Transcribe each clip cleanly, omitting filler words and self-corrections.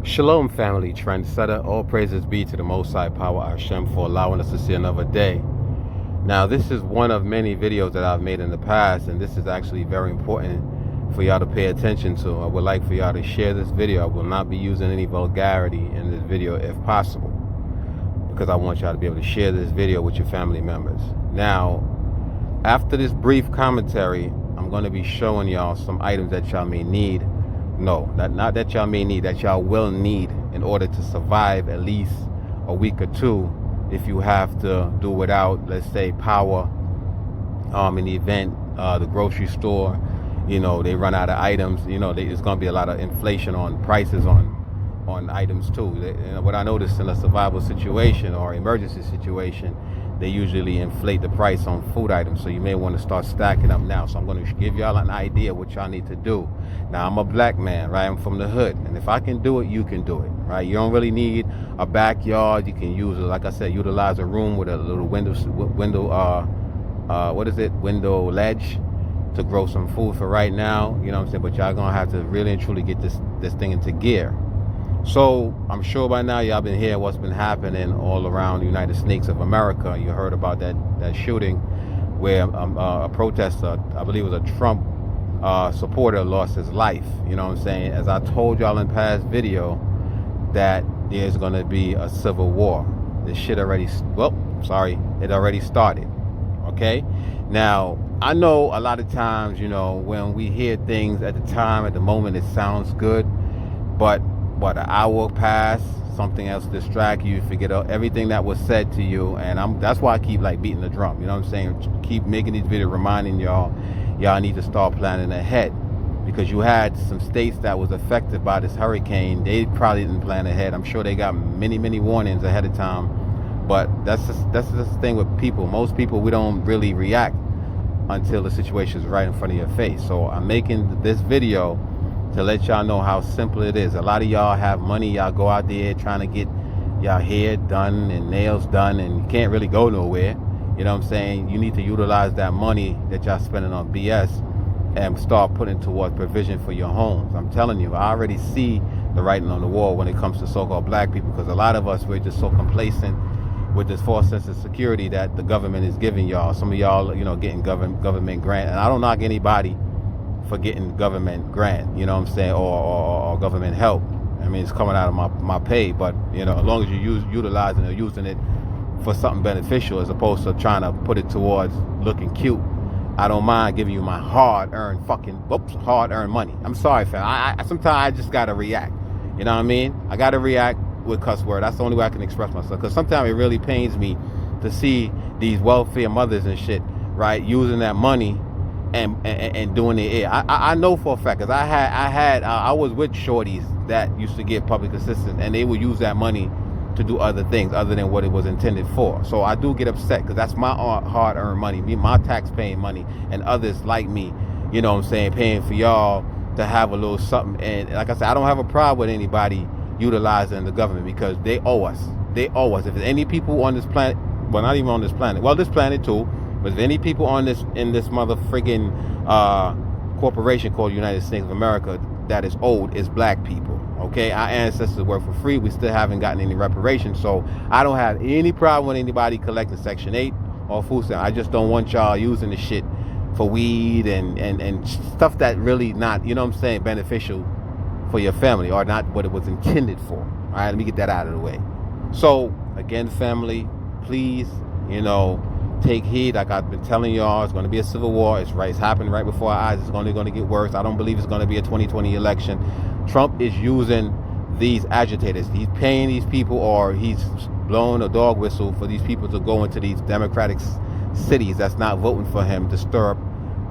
Shalom family, trendsetter, all praises be to the Most High Power Hashem for allowing us to see another day. Now this is one of many videos that I've made in the past, and this is actually very important for y'all to pay attention to. I would like for y'all to share this video. I will not be using any vulgarity in this video if possible, because I want y'all to be able to share this video with your family members. Now, after this brief commentary, I'm going to be showing y'all some items that y'all may need. No, not that y'all may need, that y'all will need in order to survive at least a week or two if you have to do without, let's say, power in the event the grocery store, you know, they run out of items. You know, there's going to be a lot of inflation on prices on items too. What I noticed in a survival situation or emergency situation, they usually inflate the price on food items, so you may want to start stacking up now. So I'm going to give y'all an idea what y'all need to do. Now, I'm a black man, right? I'm from the hood, and if I can do it, you can do it, right? You don't really need a backyard. You can use, like I said, utilize a room with a little window ledge to grow some food for right now. You know what I'm saying? But y'all gonna have to really and truly get this thing into gear. So I'm sure by now y'all been hearing what's been happening all around the United States of America. You heard about that shooting where a protester, I believe it was a Trump supporter, lost his life. You know what I'm saying? As I told y'all in past video, that there's going to be a civil war. This shit already, it already started. Okay? Now, I know a lot of times, you know, when we hear things at the time, at the moment, it sounds good, but an hour pass, something else distract you, forget everything that was said to you, and that's why I keep like beating the drum. You know what I'm saying? Keep making these videos reminding y'all need to start planning ahead, because you had some states that was affected by this hurricane. They probably didn't plan ahead. I'm sure they got many warnings ahead of time, but that's the thing with people. Most people, we don't really react until the situation is right in front of your face. So I'm making this video to let y'all know how simple it is. A lot of y'all have money. Y'all go out there trying to get y'all hair done and nails done, and you can't really go nowhere. You know what I'm saying? You need to utilize that money that y'all spending on BS and start putting towards provision for your homes. I'm telling you, I already see the writing on the wall when it comes to so-called black people, because a lot of us, we're just so complacent with this false sense of security that the government is giving y'all. Some of y'all, you know, getting government grant, and I don't knock anybody for getting government grant, you know what I'm saying, or government help. I mean, it's coming out of my pay, but you know, as long as you're utilizing or using it for something beneficial as opposed to trying to put it towards looking cute, I don't mind giving you my hard-earned money. I'm sorry, fam. I sometimes I just gotta react. You know what I mean? I gotta react with cuss word. That's the only way I can express myself. Because sometimes it really pains me to see these welfare mothers and shit, right, using that money and doing it. I know for a fact, because I was with shorties that used to get public assistance, and they would use that money to do other things other than what it was intended for. So I do get upset, because that's my hard-earned money, my tax-paying money, and others like me, you know what I'm saying, paying for y'all to have a little something. And like I said, I don't have a problem with anybody utilizing the government, because they owe us. If there's any people on this planet, well, not even on this planet, well, this planet too, but if any people in this mother friggin' corporation called United States of America that is owed, is black people. Okay, our ancestors work for free. We still haven't gotten any reparations, so I don't have any problem with anybody collecting Section 8 or food stamp. I just don't want y'all using the shit for weed and stuff that really not, you know what I'm saying, beneficial for your family, or not what it was intended for. All right, let me get that out of the way. So again, family, please, you know, take heed. Like I've been telling y'all, it's going to be a civil war. It's happening right before our eyes. It's only going to get worse. I don't believe it's going to be a 2020 election. Trump is using these agitators. He's paying these people, or he's blowing a dog whistle for these people to go into these Democratic cities that's not voting for him to stir up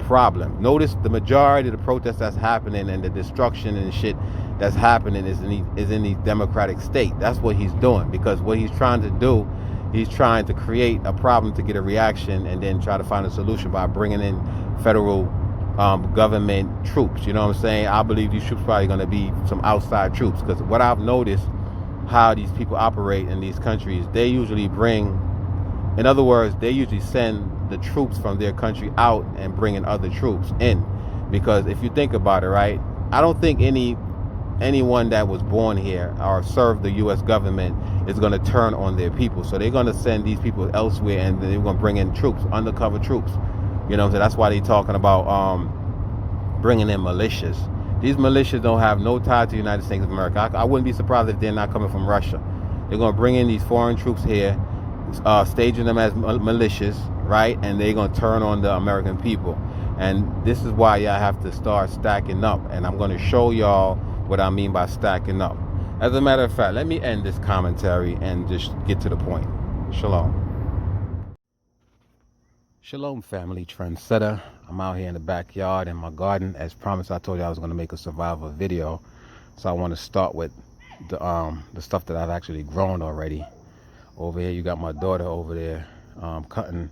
problem. Notice the majority of the protests that's happening and the destruction and shit that's happening is in these Democratic states. That's what he's doing, because what he's trying to do, he's trying to create a problem to get a reaction, and then try to find a solution by bringing in federal government troops. You know what I'm saying? I believe these troops probably going to be some outside troops, because what I've noticed, how these people operate in these countries, they usually in other words, they usually send the troops from their country out and bringing other troops in. Because if you think about it, right, I don't think any anyone that was born here or served the U.S. government is going to turn on their people. So they're going to send these people elsewhere, and they're going to bring in troops, undercover troops. You know what I'm saying? That's why they're talking about bringing in militias. These militias don't have no tie to the United States of America. I wouldn't be surprised if they're not coming from Russia. They're going to bring in these foreign troops here, staging them as militias, right? And they're going to turn on the American people. And this is why y'all have to start stacking up. And I'm going to show y'all what I mean by stacking up. As a matter of fact, let me end this commentary and just get to the point. Shalom. Shalom, family trendsetter. I'm out here in the backyard in my garden. As promised, I told you I was going to make a survival video. So I want to start with the stuff that I've actually grown already. Over here, you got my daughter over there cutting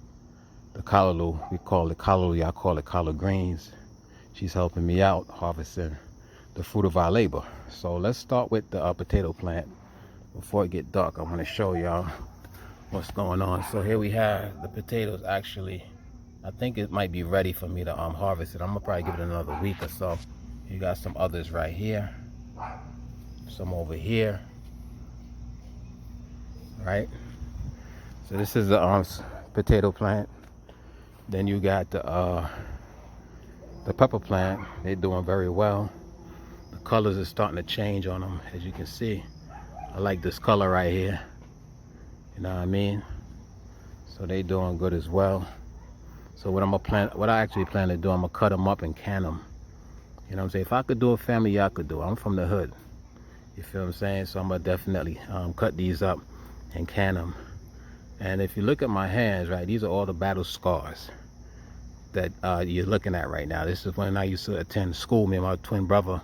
the callaloo. We call it callaloo, y'all call it collard greens. She's helping me out harvesting the fruit of our labor. So let's start with the potato plant. Before it get dark, I want to show y'all what's going on. So here we have the potatoes. Actually, I think it might be ready for me to harvest it. I'm gonna probably give it another week or so. You got some others right here, some over here, right? So this is the potato plant. Then you got the pepper plant. They're doing very well. The colors are starting to change on them, as you can see. I like this color right here. You know what I mean? So they doing good as well. So what I actually plan to do, I'm gonna cut them up and can them. You know what I'm saying? If I could do a family, y'all could do it. I'm from the hood. You feel what I'm saying? So I'm gonna definitely cut these up and can them. And if you look at my hands, right, these are all the battle scars that you're looking at right now. This is when I used to attend school. Me and my twin brother,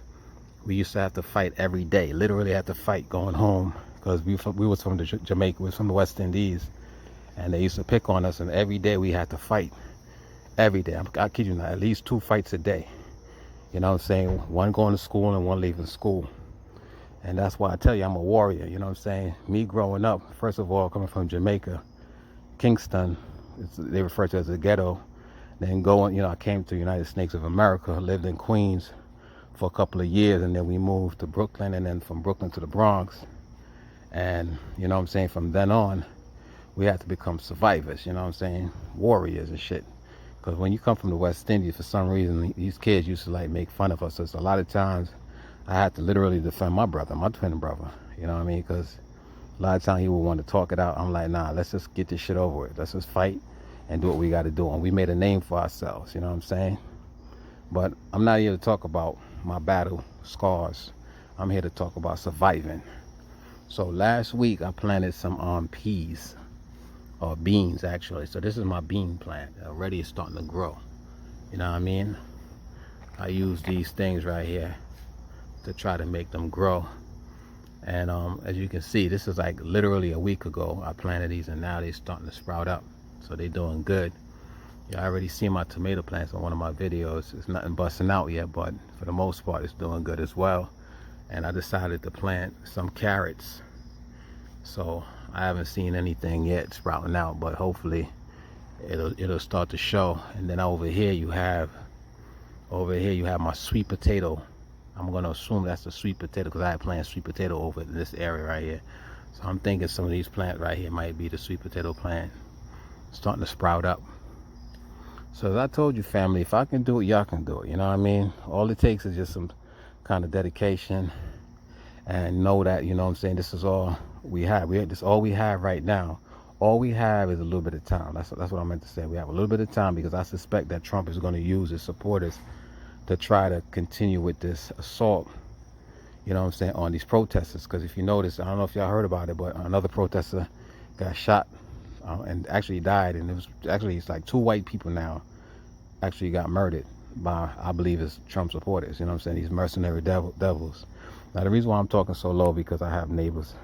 we used to have to fight every day. Literally have to fight going home, because we was from Jamaica, we was from the West Indies, and they used to pick on us, and every day we had to fight. Every day, I kid you not, at least 2 fights a day. You know what I'm saying? One going to school and one leaving school. And that's why I tell you I'm a warrior. You know what I'm saying? Me growing up, first of all, coming from Jamaica, Kingston, they refer to it as a ghetto. Then going, I came to United States of America, lived in Queens for a couple of years, and then we moved to Brooklyn, and then from Brooklyn to the Bronx. And you know what I'm saying, from then on, we had to become survivors, you know what I'm saying, warriors and shit. Because when you come from the West Indies, for some reason, these kids used to like make fun of us. So a lot of times I had to literally defend my brother, my twin brother, you know what I mean? Because a lot of times he would want to talk it out. I'm like, nah, let's just get this shit over with. Let's just fight and do what we got to do. And we made a name for ourselves, you know what I'm saying? But I'm not here to talk about my battle scars. I'm here to talk about surviving. So last week I planted some peas, or beans actually. So this is my bean plant. Already it's starting to grow. You know what I mean? I use these things right here to try to make them grow. And as you can see, this is like literally a week ago I planted these, and now they're starting to sprout up. So they're doing good. You already seen my tomato plants on one of my videos. It's nothing busting out yet, but for the most part it's doing good as well. And I decided to plant some carrots. So I haven't seen anything yet sprouting out, but hopefully it'll start to show. And then over here you have my sweet potato. I'm gonna assume that's the sweet potato, because I had planted sweet potato over in this area right here. So I'm thinking some of these plants right here might be the sweet potato plant starting to sprout up. So as I told you, family, if I can do it, y'all can do it. You know what I mean? All it takes is just some kind of dedication, and know that, you know what I'm saying, this is all we have. This is all we have right now. All we have is a little bit of time. That's what I meant to say. We have a little bit of time, because I suspect that Trump is going to use his supporters to try to continue with this assault, you know what I'm saying, on these protesters. Because if you notice, I don't know if y'all heard about it, but another protester got shot and actually died. And it's like 2 white people now actually got murdered by, I believe, it's Trump supporters. You know what I'm saying? These mercenary devils. Now the reason why I'm talking so low, because I have neighbors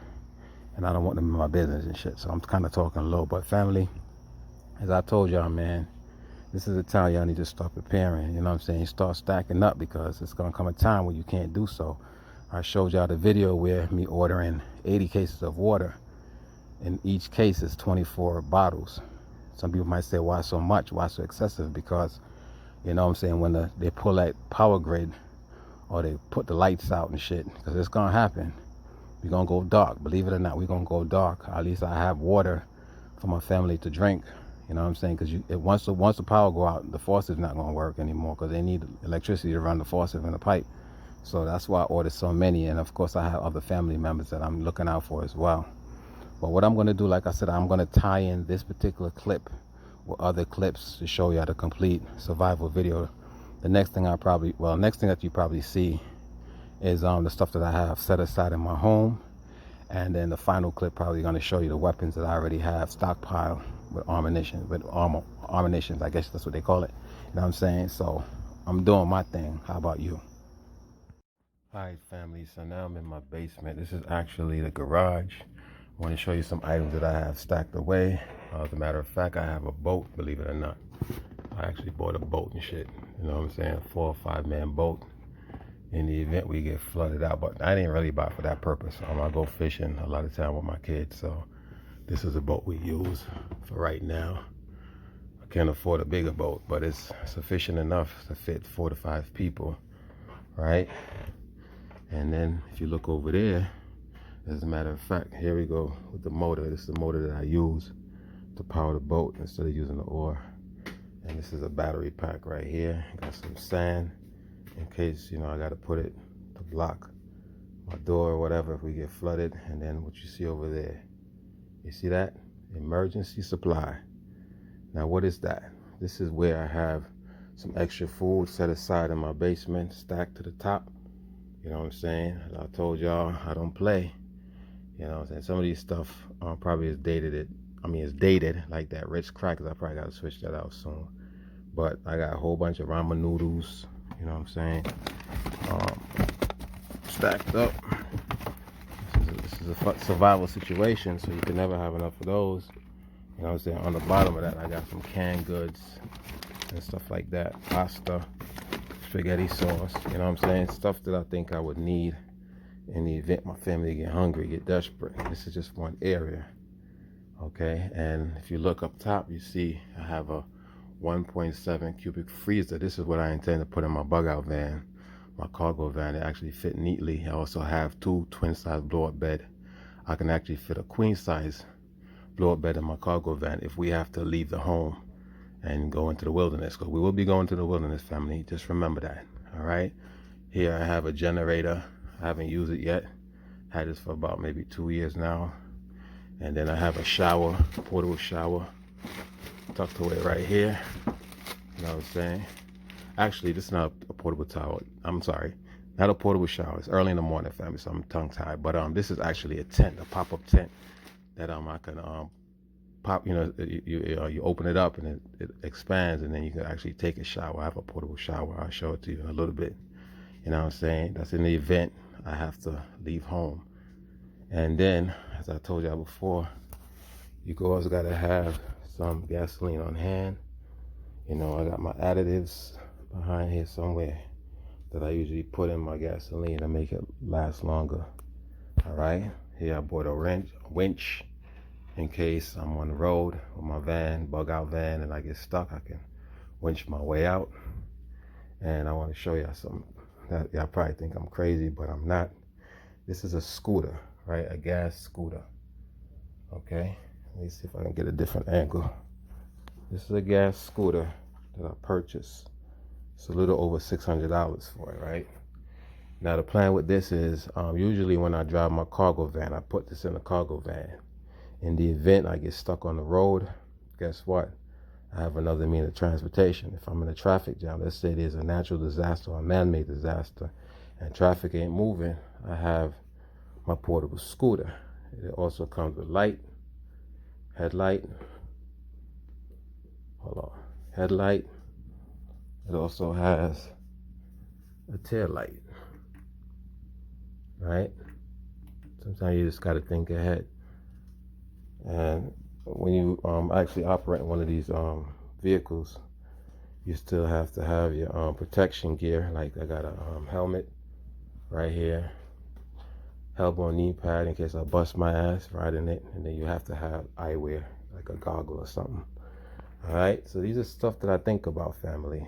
and I don't want them in my business and shit. So I'm kind of talking low. But family, as I told y'all, man, this is the time y'all need to start preparing. You know what I'm saying? Start stacking up, because it's going to come a time when you can't do so. I showed y'all the video where me ordering 80 cases of water. In each case is 24 bottles. Some people might say, why so much? Why so excessive? Because, you know what I'm saying, when they pull that power grid or they put the lights out and shit, because it's gonna happen. We're gonna go dark. Believe it or not, we're gonna go dark. At least I have water for my family to drink. You know what I'm saying? Because once the power go out, the faucet's not gonna work anymore, because they need electricity to run the faucet and the pipe. So that's why I ordered so many, and of course I have other family members that I'm looking out for as well. But what I'm gonna do, like I said, I'm gonna tie in this particular clip with other clips to show you the complete survival video. The next thing next thing that you probably see is the stuff that I have set aside in my home, and then the final clip probably going to show you the weapons that I already have stockpiled with ammunition, I guess that's what they call it. You know what I'm saying? So I'm doing my thing. How about you? All right, family. So now I'm in my basement. This is actually the garage. I want to show you some items that I have stacked away. As a matter of fact, I have a boat, believe it or not. I actually bought a boat and shit. You know what I'm saying? A 4 or 5 man boat. In the event we get flooded out, but I didn't really buy it for that purpose. I go fishing a lot of time with my kids, so this is a boat we use for right now. I can't afford a bigger boat, but it's sufficient enough to fit 4 to 5 people, right? And then if you look over there, as a matter of fact, here we go with the motor. This is the motor that I use to power the boat instead of using the oar. And this is a battery pack right here. Got some sand in case, you know, I got to put it to block my door or whatever if we get flooded. And then what you see over there, you see that? Emergency supply. Now what is that? This is where I have some extra food set aside in my basement, stacked to the top. You know what I'm saying? I told y'all I don't play. You know what I'm saying? Some of these stuff probably is dated. It's dated, like that Ritz crackers. I probably got to switch that out soon. But I got a whole bunch of ramen noodles, you know what I'm saying, stacked up. This is a survival situation, so you can never have enough of those. You know what I'm saying? On the bottom of that, I got some canned goods and stuff like that. Pasta, spaghetti sauce, you know what I'm saying? Stuff that I think I would need in the event my family get hungry, get desperate. This is just one area, okay? And if you look up top, you see I have a 1.7 cubic freezer. This is what I intend to put in my bug-out van, my cargo van. It actually fit neatly. I also have 2 twin-size blow-up bed. I can actually fit a queen-size blow-up bed in my cargo van if we have to leave the home and go into the wilderness, because we will be going to the wilderness, family. Just remember that. All right, here I have a generator. I haven't used it yet. Had this for about maybe 2 years now. And then I have a shower, portable shower, tucked away right here. You know what I'm saying? Actually, this is not a portable towel. I'm sorry, not a portable shower. It's early in the morning, family, so I'm tongue-tied. But this is actually a tent, a pop-up tent that I can pop. You know, you open it up and it expands, and then you can actually take a shower. I have a portable shower. I'll show it to you in a little bit. You know what I'm saying? That's in the event I have to leave home. And then, as I told y'all before, you also gotta have some gasoline on hand. You know, I got my additives behind here somewhere that I usually put in my gasoline to make it last longer. All right, here I bought a winch in case I'm on the road with my van, bug-out van, and I get stuck. I can winch my way out. And I want to show y'all something that y'all probably think I'm crazy, but I'm not. This is a scooter, right? A gas scooter. Okay, let me see if I can get a different angle. This is a gas scooter that I purchased. It's a little over $600 for it, right? Now the plan with this is, usually when I drive my cargo van, I put this in the cargo van. In the event I get stuck on the road, guess what? I have another means of transportation. If I'm in a traffic jam, let's say there's a natural disaster or a man-made disaster, and traffic ain't moving, I have my portable scooter. It also comes with light, headlight. Hold on, headlight. It also has a tail light, right? Sometimes you just got to think ahead. And when you actually operate one of these vehicles, you still have to have your protection gear. Like I got a helmet right here, elbow knee pad in case I bust my ass riding it, and then you have to have eyewear, like a goggle or something. All right, so these are stuff that I think about, family.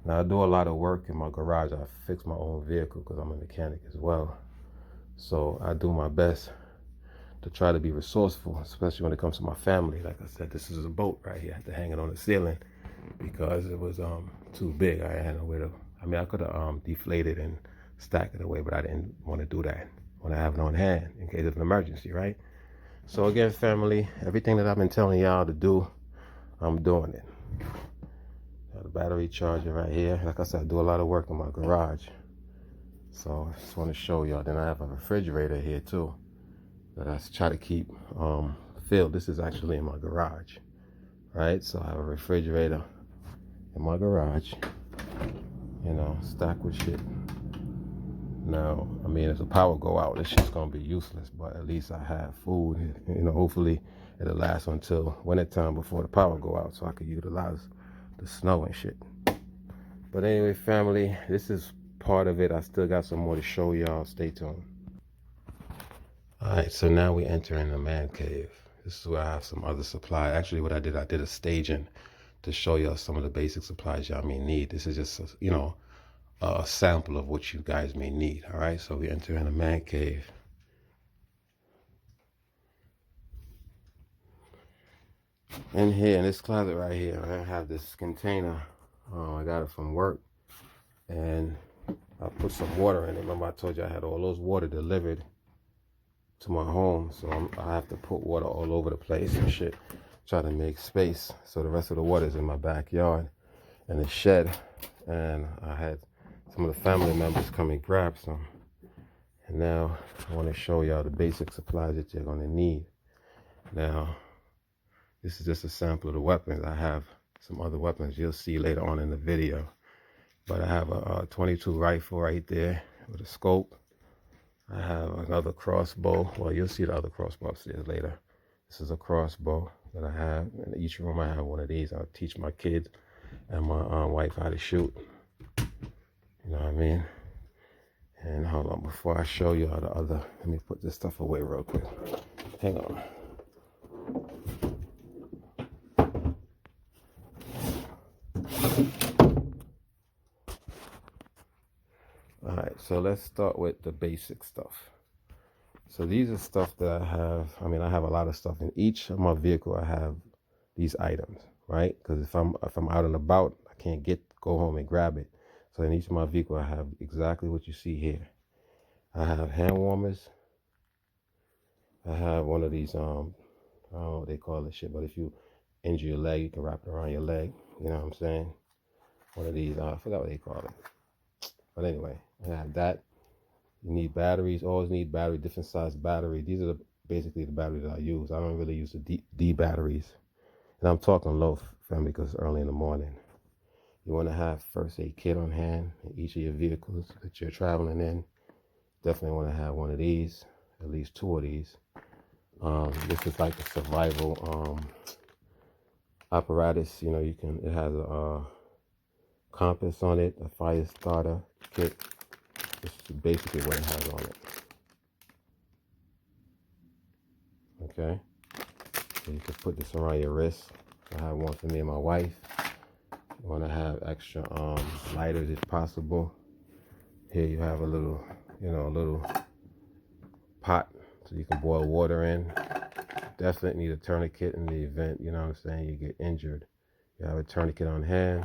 Now I do a lot of work in my garage. I fix my own vehicle because I'm a mechanic as well. So I do my best to try to be resourceful, especially when it comes to my family. Like I said, this is a boat right here. I had to hang it on the ceiling because it was too big. I had no way to. I mean, I could have deflated and stacked it away, but I didn't want to do that. I want to have it on hand in case of an emergency, right? So again, family, everything that I've been telling y'all to do, I'm doing it. Got a battery charger right here. Like I said, I do a lot of work in my garage. So I just want to show y'all. Then I have a refrigerator here too that I try to keep filled. This is actually in my garage, right? So I have a refrigerator in my garage, you know, stacked with shit. Now, I mean, if the power go out, this shit's gonna be useless, but at least I have food. You know, hopefully it'll last until wintertime before the power go out so I can utilize the snow and shit. But anyway, family, this is part of it. I still got some more to show y'all. Stay tuned. All right, so now we enter in the man cave. This is where I have some other supply. Actually, what I did a staging to show y'all some of the basic supplies y'all may need. This is just, you know, a sample of what you guys may need. All right, so we enter in a man cave. In here, in this closet right here, I have this container. I got it from work, and I put some water in it. Remember I told you I had all those water delivered to my home, so I have to put water all over the place and shit. Try to make space so the rest of the water is in my backyard and the shed. And I had some of the family members come and grab some. And now I want to show y'all the basic supplies that you're going to need. Now, this is just a sample of the weapons. I have some other weapons you'll see later on in the video. But I have a 22 rifle right there with a scope. I have another crossbow. Well, you'll see the other crossbow upstairs later. This is a crossbow that I have. In each room I have one of these. I'll teach my kids and my wife how to shoot. You know what I mean? And hold on, before I show y'all the other, let me put this stuff away real quick. Hang on. All right, so let's start with the basic stuff. So these are stuff that I have. I mean, I have a lot of stuff in each of my vehicle. I have these items, right? Because if I'm out and about, I can't go home and grab it. So in each of my vehicle, I have exactly what you see here. I have hand warmers. I have one of these, I don't know what they call this shit, but if you injure your leg, you can wrap it around your leg. You know what I'm saying? One of these, I forgot what they call it. But anyway, I have that. You need batteries, always need battery, different size battery. These are basically the batteries that I use. I don't really use the D batteries. And I'm talking low, family, because it's early in the morning. You want to have first aid kit on hand in each of your vehicles that you're traveling in. Definitely want to have one of these, at least two of these. This is like a survival apparatus. You know, it has a compass on it, a fire starter kit. This is basically what it has on it. Okay, so you can put this around your wrist. I have one for me and my wife. You want to have extra lighters if possible. Here you have a little pot so you can boil water in. Definitely need a tourniquet in the event, you know what I'm saying, you get injured. You have a tourniquet on hand.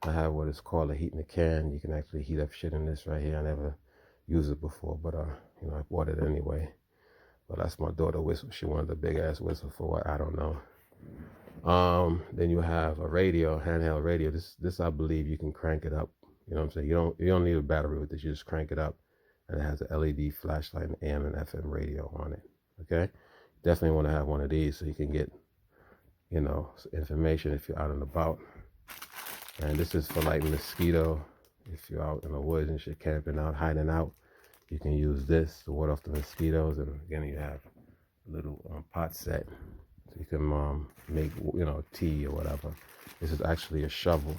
I have what is called a heat in a can. You can actually heat up shit in this right here. I never used it before, but you know, I bought it anyway. But that's my daughter whistle. She wanted a big ass whistle for what, I don't know. Then you have a radio, handheld radio. This I believe you can crank it up. You know what I'm saying? You don't need a battery with this. You just crank it up, and it has an LED flashlight and AM and FM radio on it. Okay, definitely want to have one of these so you can get, you know, information if you're out and about. And this is for like mosquito. If you're out in the woods and shit, camping out, hiding out, you can use this to ward off the mosquitoes. And again, you have a little pot set. So you can make, you know, tea or whatever. This is actually a shovel,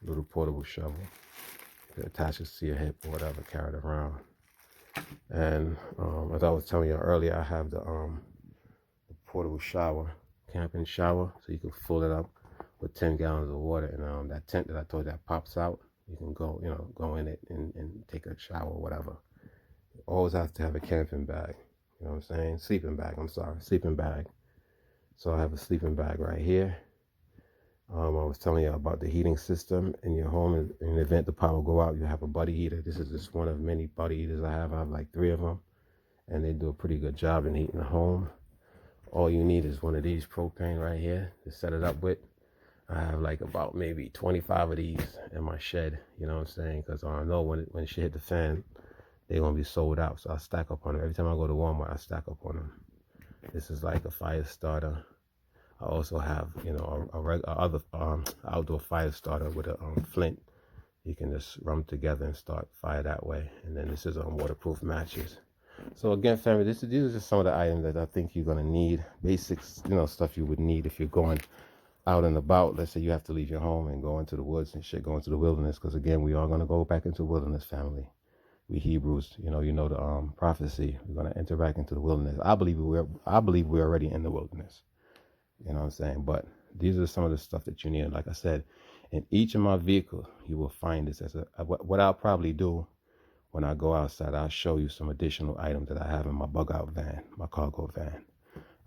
a little portable shovel. It attaches to your hip or whatever, carry it around. And as I was telling you earlier, I have the portable shower, camping shower, so you can fill it up with 10 gallons of water. And that tent that I told you that pops out, you can go, go in it and take a shower or whatever. You always have to have a camping bag. You know what I'm saying? Sleeping bag, I'm sorry, sleeping bag. So I have a sleeping bag right here. I was telling you about the heating system in your home. In the event the power go out, you have a buddy heater. This is just one of many buddy heaters I have. I have like 3 of them, and they do a pretty good job in heating the home. All you need is one of these propane right here to set it up with. I have like about maybe 25 of these in my shed, you know what I'm saying? Because I know when shit hit the fan, they're going to be sold out. So I stack up on them. Every time I go to Walmart, I stack up on them. This is like a fire starter. I also have, other outdoor fire starter with a flint. You can just run together and start fire that way. And then this is waterproof matches. So again, family, these are just some of the items that I think you're gonna need. Basics, stuff you would need if you're going out and about. Let's say you have to leave your home and go into the woods and shit, go into the wilderness. Because again, we are gonna go back into wilderness, family. We Hebrews, you know the prophecy. We're gonna enter back into the wilderness. I believe we're already in the wilderness. You know what I'm saying? But these are some of the stuff that you need. And like I said, in each of my vehicles, you will find this as what I'll probably do when I go outside. I'll show you some additional items that I have in my bug-out van, my cargo van.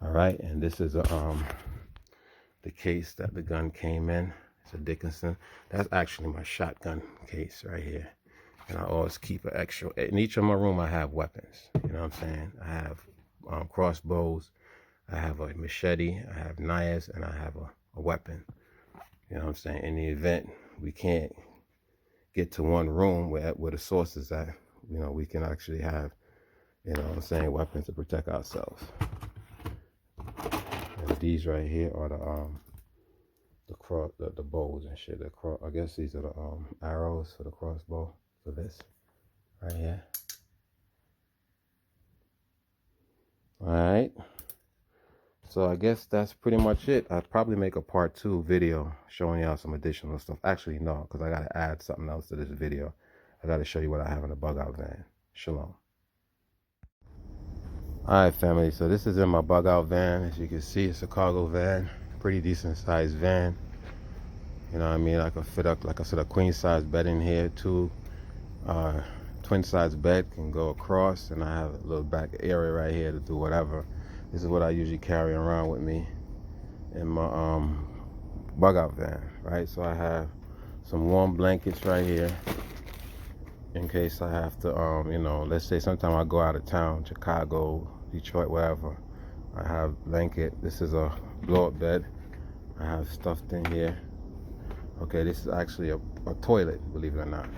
All right, and this is the case that the gun came in. It's a Dickinson. That's actually my shotgun case right here. And I always keep an extra. In each of my room, I have weapons. You know what I'm saying? I have crossbows. I have a machete, I have knives, and I have a weapon. You know what I'm saying? In the event we can't get to one room where the source is at, we can actually have, weapons to protect ourselves. And these right here are the bows and shit. I guess these are the arrows for the crossbow for this right here. All right. So I guess that's pretty much it. I'll probably make a part 2 video showing y'all some additional stuff. Actually, no, because I got to add something else to this video. I got to show you what I have in the bug-out van. Shalom. All right, family. So this is in my bug-out van. As you can see, it's a cargo van. Pretty decent sized van. You know what I mean? I can fit up, like I said, a queen size bed in here. 2 twin size bed can go across. And I have a little back area right here to do whatever. This is what I usually carry around with me in my bug-out van, right? So I have some warm blankets right here in case I have to, let's say sometime I go out of town, Chicago, Detroit, wherever. I have blanket. This is a blow-up bed. I have stuffed in here. Okay, this is actually a toilet, believe it or not.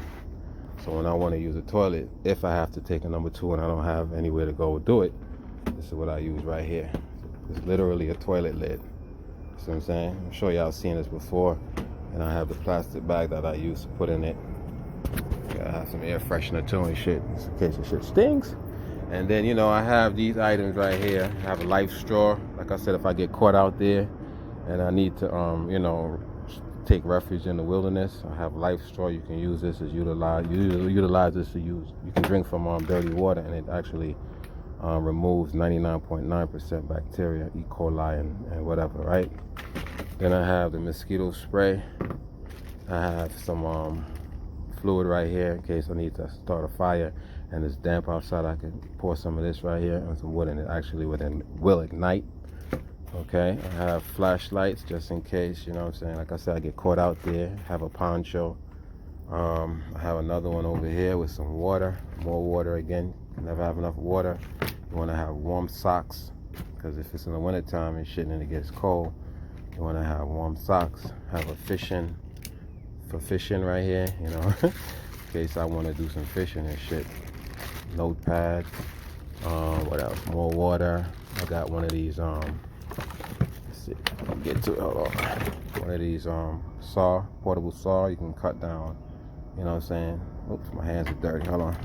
So when I want to use a toilet, if I have to take a number 2 and I don't have anywhere to go do it, this is what I use right here. It's literally a toilet lid. See what I'm saying? I'm sure y'all seen this before. And I have the plastic bag that I use to put in it. I have some air freshener too and shit, just in case the shit stinks. And then, I have these items right here. I have a life straw. Like I said, if I get caught out there and I need to, take refuge in the wilderness, I have life straw. You can use this as utilize this to use. You can drink from dirty water, and it actually removes 99.9% bacteria, E. coli, and whatever, right? Then I have the mosquito spray. I have some fluid right here in case I need to start a fire and it's damp outside. I can pour some of this right here and some wood, and it actually will ignite. Okay, I have flashlights just in case, you know what I'm saying? Like I said, I get caught out there. I have a poncho. I have another one over here with some water, more water again. You never have enough water. You want to have warm socks, because if it's in the wintertime and shit and it gets cold, you want to have warm socks. Have a fishing right here, in case I want to do some fishing and shit. Notepad. What else? More water. I got one of these let's see, I'll get to it. Hold on. One of these portable saw. You can cut down, you know what I'm saying? Oops, my hands are dirty. Hold on.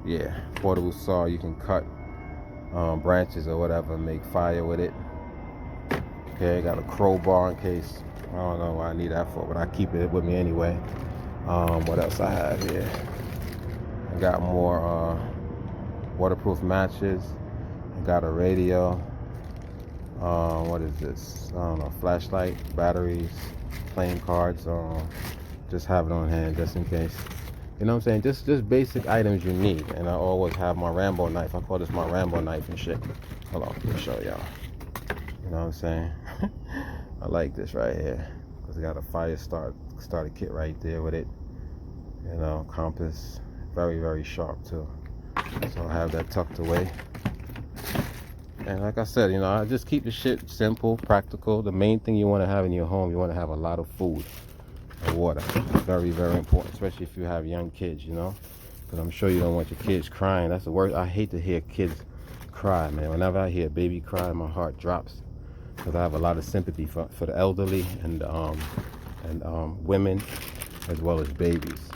Yeah, portable saw. You can cut branches or whatever, make fire with it. Okay, I got a crowbar in case. I don't know what I need that for, but I keep it with me anyway. What else I have here? I got more waterproof matches. I got a radio. What is this? I don't know, flashlight, batteries, playing cards. Just have it on hand just in case. You know what I'm saying? Just basic items you need. And I always have my Rambo knife. I call this my Rambo knife and shit. Hold on, let me show y'all. You know what I'm saying? I like this right here. Because it got a fire starter kit right there with it. You know, compass. Very, very sharp too. So I have that tucked away. And like I said, you know, I just keep the shit simple, practical. The main thing you want to have in your home, you want to have a lot of food and water. Very, very important, especially if you have young kids, you know. Because I'm sure you don't want your kids crying. That's the worst. I hate to hear kids cry, man. Whenever I hear a baby cry, my heart drops. Because I have a lot of sympathy for the elderly and women as well as babies.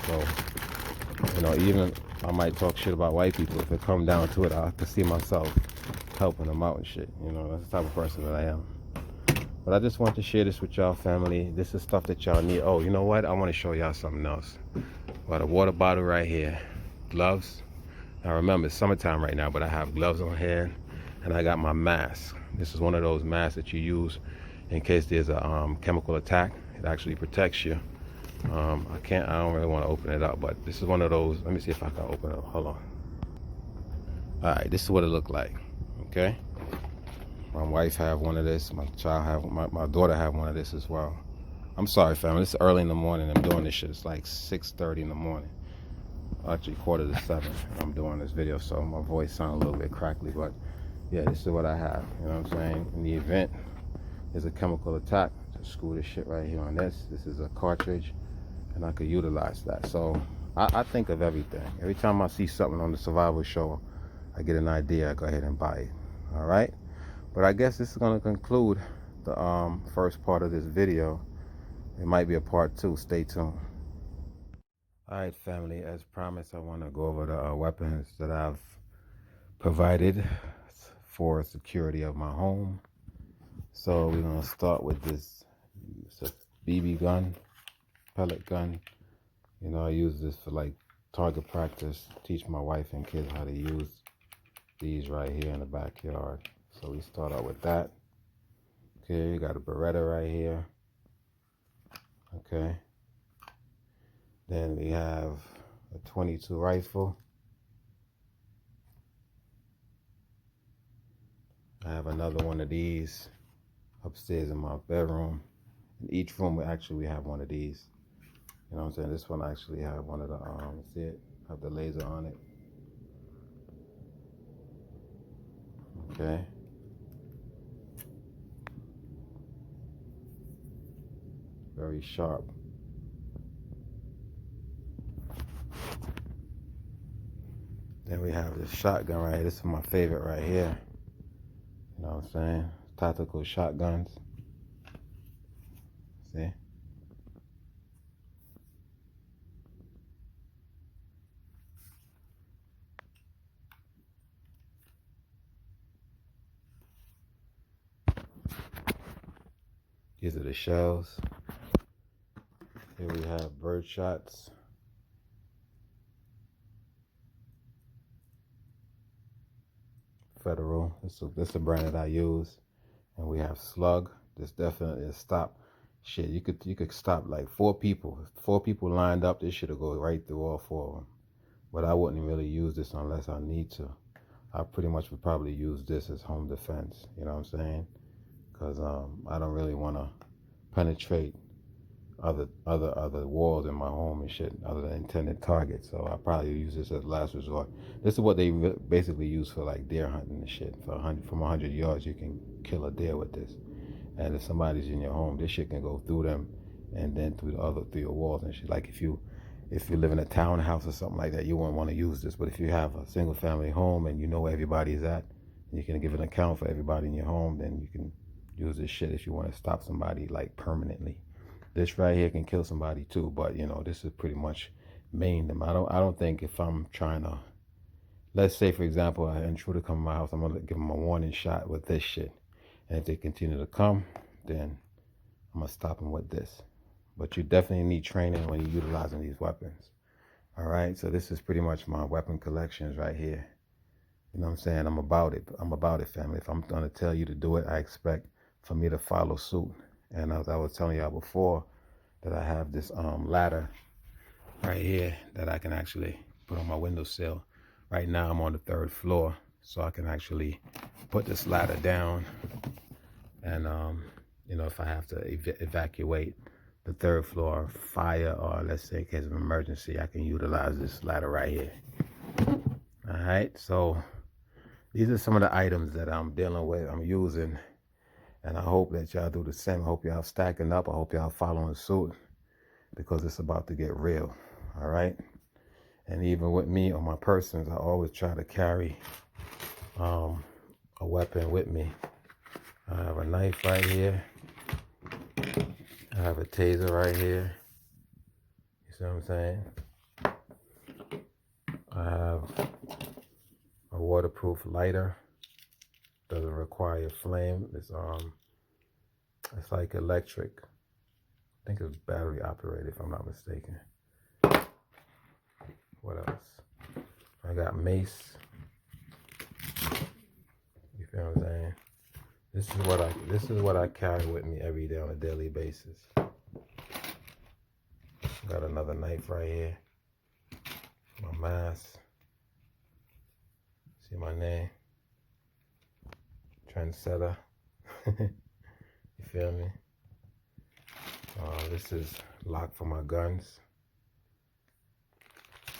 So, you know, even I might talk shit about white people. If it come down to it, I can see myself helping them out and shit. You know, that's the type of person that I am. But I just want to share this with y'all, family. This is stuff that y'all need. Oh, you know what? I want to show y'all something else. Got a water bottle right here. Gloves. Now remember, it's summertime right now, but I have gloves on hand. And I got my mask. This is one of those masks that you use in case there's a chemical attack. It actually protects you. I don't really want to open it up, but this is one of those. Let me see if I can open it up. Hold on. All right, this is what it looked like. Okay. My wife have one of this. My child have, my daughter have one of this as well. I'm sorry, family. It's early in the morning. I'm doing this shit. It's like 6:30 in the morning. Actually, 6:45. I'm doing this video, so my voice sounds a little bit crackly, but yeah, this is what I have. You know what I'm saying? In the event there's a chemical attack, just screw this shit right here on this. This is a cartridge, and I could utilize that. So I think of everything. Every time I see something on the survival show, I get an idea, I go ahead and buy it. All right? But I guess this is going to conclude the first part of this video. It might be a part 2. Stay tuned. All right, family. As promised, I want to go over the weapons that I've provided for security of my home. So we're going to start with this. It's a BB gun, pellet gun. You know, I use this for like target practice, teach my wife and kids how to use these right here in the backyard. So we start out with that. Okay, we got a Beretta right here. Okay. Then we have a 22 rifle. I have another one of these upstairs in my bedroom. In each room, we have one of these. You know what I'm saying? This one actually have one of the, see it? Have the laser on it. Okay. Very sharp. Then we have this shotgun right here. This is my favorite right here. You know what I'm saying? Tactical shotguns. See? These are the shells. Here we have bird shots. Federal. This is a brand that I use. And we have slug. This definitely is stop. Shit, you could stop like 4 people. 4 people lined up, this shit'll go right through all 4 of them. But I wouldn't really use this unless I need to. I pretty much would probably use this as home defense. You know what I'm saying? Because I don't really want to penetrate other walls in my home and shit, other than intended targets. So I probably use this as last resort. This is what they basically use for like deer hunting and shit. From 100 yards, you can kill a deer with this. And if somebody's in your home, this shit can go through them and then through your walls and shit. Like if you live in a townhouse or something like that, you won't want to use this. But if you have a single family home and you know where everybody's at, and you can give an account for everybody in your home, then you can use this shit if you want to stop somebody like permanently. This right here can kill somebody too, but you know, this is pretty much main them. I don't think if I'm trying to, let's say for example, an intruder come to my house, I'm gonna give them a warning shot with this shit. And if they continue to come, then I'm gonna stop them with this. But you definitely need training when you're utilizing these weapons. All right, so this is pretty much my weapon collections right here. You know what I'm saying? I'm about it. I'm about it, family. If I'm going to tell you to do it, I expect for me to follow suit. And as I was telling y'all before, that I have this ladder right here that I can actually put on my windowsill. Right now I'm on the 3rd floor, so I can actually put this ladder down, and you know, if I have to evacuate the 3rd floor, fire, or let's say in case of emergency, I can utilize this ladder right here. All right, so these are some of the items that I'm dealing with, I'm using, and I hope that y'all do the same. I hope y'all stacking up. I hope y'all following suit, because it's about to get real. All right. And even with me on my persons, I always try to carry a weapon with me. I have a knife right here. I have a taser right here. You see what I'm saying? I have a waterproof lighter. Doesn't require flame. It's like electric. I think it's battery operated, if I'm not mistaken. What else? I got mace. You feel what I'm saying? This is what I carry with me every day on a daily basis. Got another knife right here. My mask. See my name? Trendsetter. You feel me? This is lock for my guns.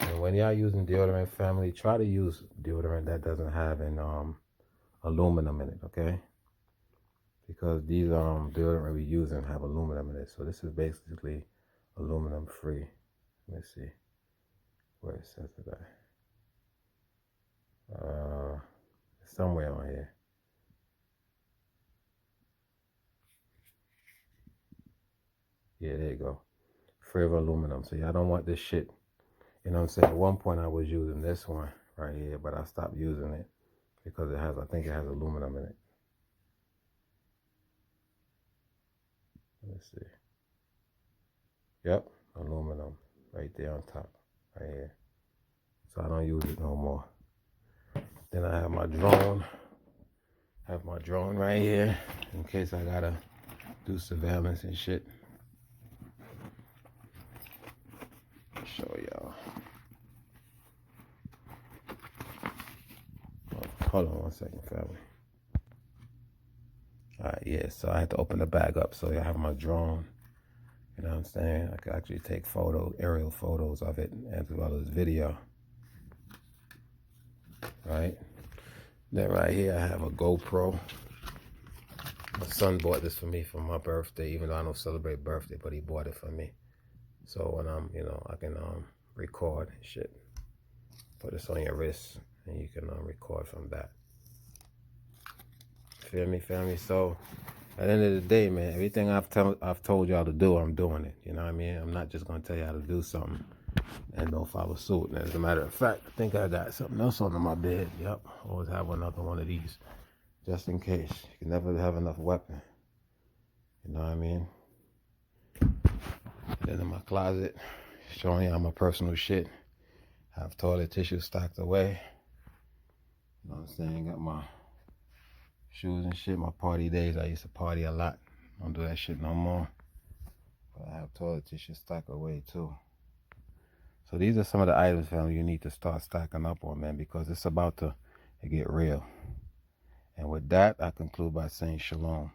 And when y'all using deodorant, family, try to use deodorant that doesn't have an aluminum in it, okay? Because these deodorant we're using have aluminum in it. So this is basically aluminum free. Let me see where it says that. Somewhere on here. Yeah, there you go. Free of aluminum. So y'all don't want this shit. You know what I'm saying? At one point I was using this one right here, but I stopped using it because it has, I think it has aluminum in it. Let's see. Yep, aluminum right there on top, right here. So I don't use it no more. Then I have my drone. Have my drone right here in case I gotta do surveillance and shit. Show y'all. Hold on one second, family. Alright, yeah, so I had to open the bag up so I have my drone. You know what I'm saying? I could actually take aerial photos of it as well as video. Right? Then right here I have a GoPro. My son bought this for me for my birthday, even though I don't celebrate birthday, but he bought it for me. So when I'm, you know, I can record and shit. Put this on your wrist and you can record from that. Feel me, family? So at the end of the day, man, everything I've told y'all to do, I'm doing it. You know what I mean? I'm not just gonna tell y'all to do something and don't follow suit. And as a matter of fact, I think I got something else under my bed. Yep, always have another one of these, just in case. You can never have enough weapon. You know what I mean? Then in my closet, showing y'all my personal shit. I have toilet tissue stocked away. You know what I'm saying? Got my shoes and shit, my party days. I used to party a lot. Don't do that shit no more. But I have toilet tissue stocked away too. So these are some of the items, family, you need to start stacking up on, man, because it's about to get real. And with that, I conclude by saying shalom.